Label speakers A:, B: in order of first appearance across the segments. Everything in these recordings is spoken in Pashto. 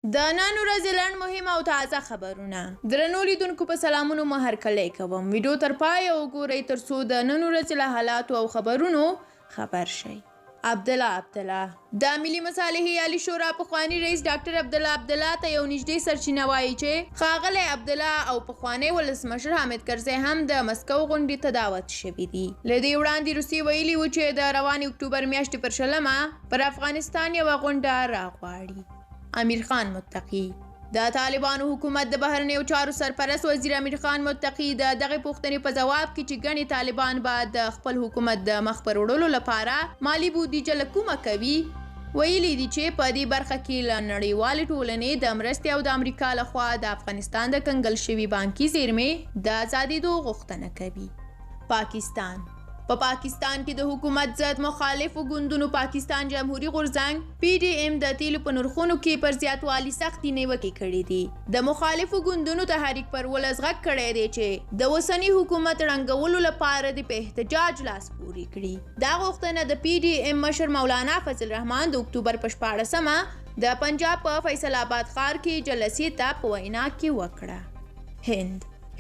A: د نن ورځې لنډ مهم او تازه خبرونه. درنو لیدونکو په سلامونو مه هرکلی کوم. ویډیو تر پایه وګورئ ترڅو د نن ورځې له حالاتو او خبرونو خبر شئ. عبدالله د ملي مصالحې عالي شورا پخوانی رئیس ډاکټر عبدالله ته یو نږدې سرچینه وایي چې ښاغلی عبدالله او پخوانی ولسمشر حامد کرزی هم د مسکو غونډې ته دعوت شوي دي. له دې وړاندې روسیې ویلي وو چې د روانې اکتوبر میاشتې پر 20 پر افغانستان یوه غونډه راغواړي. امیر خان متقی د طالبانو حکومت د بهرنیو چارو سرپرست وزیر امیر خان متقی د دغه پوښتنې په ځواب کې چې ګڼې طالبان به د خپل حکومت د مخ پر وړلو لپاره مالي بودیجه له کومه کوي ویلي دي چې په دې برخه کې له نړیوالې ټولنې د مرستې او د امریکا لخوا د افغانستان د کنګل شوي بانکي زیرمې د ازادېدو غوښتنه کوي. پاکستان کې د حکومت ضد مخالفو ګوندونو پاکستان جمهوریت غورځنګ PDM د تیلو په نرخونو کې پر زیاتوالي سختې نیوکې کړې دي. د مخالفو ګوندونو تحریک پر ولس غږ کړی دی چې د اوسني حکومت ړنګولو لپاره د په احتجاج لاس پورې کړي. دا غوښتنه د PDM مشر مولانا فضل الرحمن د اکتوبر په 14 د پنجاب په فیصل آباد ښار کې جلسې ته په وینا کې وکړه.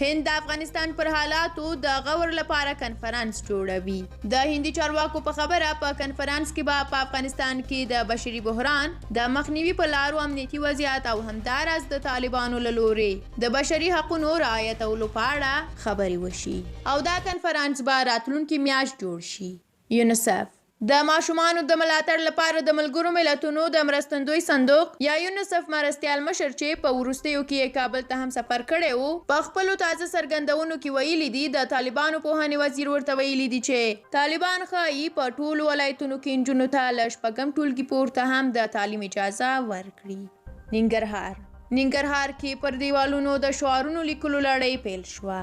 A: هند د افغانستان پر حالاتو د غور لپاره کنفرانس جوړوي. د هندي چارواکو په خبره په کنفرانس کې به په افغانستان کې د بشري بحران د مخنیوي په لارو امنیتي وضعیت او همداراز د طالبانو له لورې د بشري حقونو رعایتولو په اړه خبرې وشي او دا کنفرانس به راتلونکي میاشت جوړ شي. یونیسف د ماشومانو د ملاتړ لپاره د ملګرو ملتونو د مرستندوی صندوق یا یونیسف مرستیال مشر چې په وروستیو کې کابل ته هم سفر کړی وو په خپلو تازه څرګندونو کې ویلي دي د طالبانو پوهنې وزیر ورته ویلي دي چې طالبان ښایي په ټولو ولایتونو کې نجونو ته له 6 ټولګي پورته هم د تعلیم اجازه ورکړي. ننګرهار کې پر دیوالونو د شعارونو لیکلو لړۍ پیل شوه.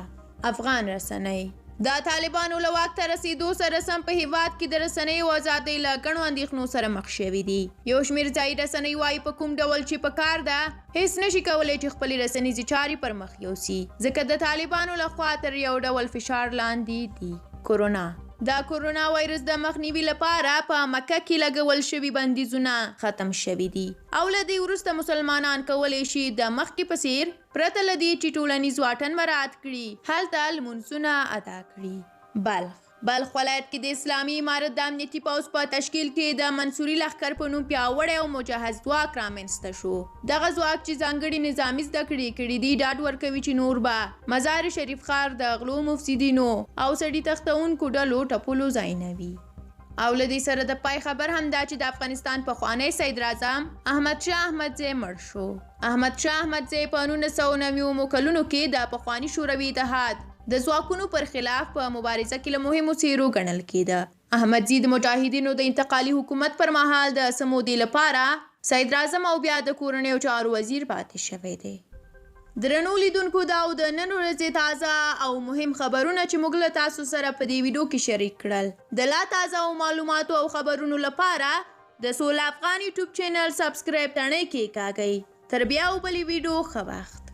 A: افغان رسنۍ د طالبانو له واک ته رسیدو سره سم په هیواد کې د رسنیو ازادۍ له ګڼو اندېښنو سره مخ شوي دي. یو شمېر ځایي رسنۍ وایي په کوم ډول چې په کار ده هیڅ نشي کولی چې خپلې رسنیزې چارې پر مخ یوسي ځکه د طالبانو لخوا تر یو ډول فشار لاندې دي. د کورونا وایرس د مخنیوي لپاره په مکه کې لګول شوي بندیزونه ختم شوي دي او له دې وروسته مسلمانان کولی شي د مخکې په څیر پرته له دې چې ټولنیز واټن مراعات کړي هلته لمونځونه ادا کړي. بلخ ولایت کې د اسلامي امارت د امنیتي پوځ په تشکیل کې د منصوري لښکر په نوم پیاوړی او مجهز ځواک رامنځته شو. دغه ځواک چې ځانګړي نظامي زده کړې کړي دي ډاډ ورکوي چې نور به مزار شریف ښار د غلو مفسدینو او سړي تښتونکو ډلو ټپلو ځای نه وي. او له دې سره د پای خبر هم دا چې د افغانستان پخوانی صدراعظم احمدشاه احمدزی مړ شو. احمدشاه احمدزی په 1990 کلونو کې د پخوانی شوروي اتحاد د ځواکونو پر خلاف په مبارزه کې له مهمو څیرو ګڼل کېده. احمدزي د مجاهدینو د انتقالي حکومت پر مهال د سمودې لپاره صدراعظم او بیا د کورنیو چارو وزیر پاتې شوی دی. درنو لیدونکو دا او د نن ورځې تازه او مهم خبرونه چې موږ له تاسو سره په دې ویډیو کې شریک کړل. د لا تازه او معلوماتو او خبرونو لپاره د سوله افغان یوټیوب چینل سبسکرایب تڼۍ کېکاږئ. تر بیا او بلې ویډیو ښه وخت.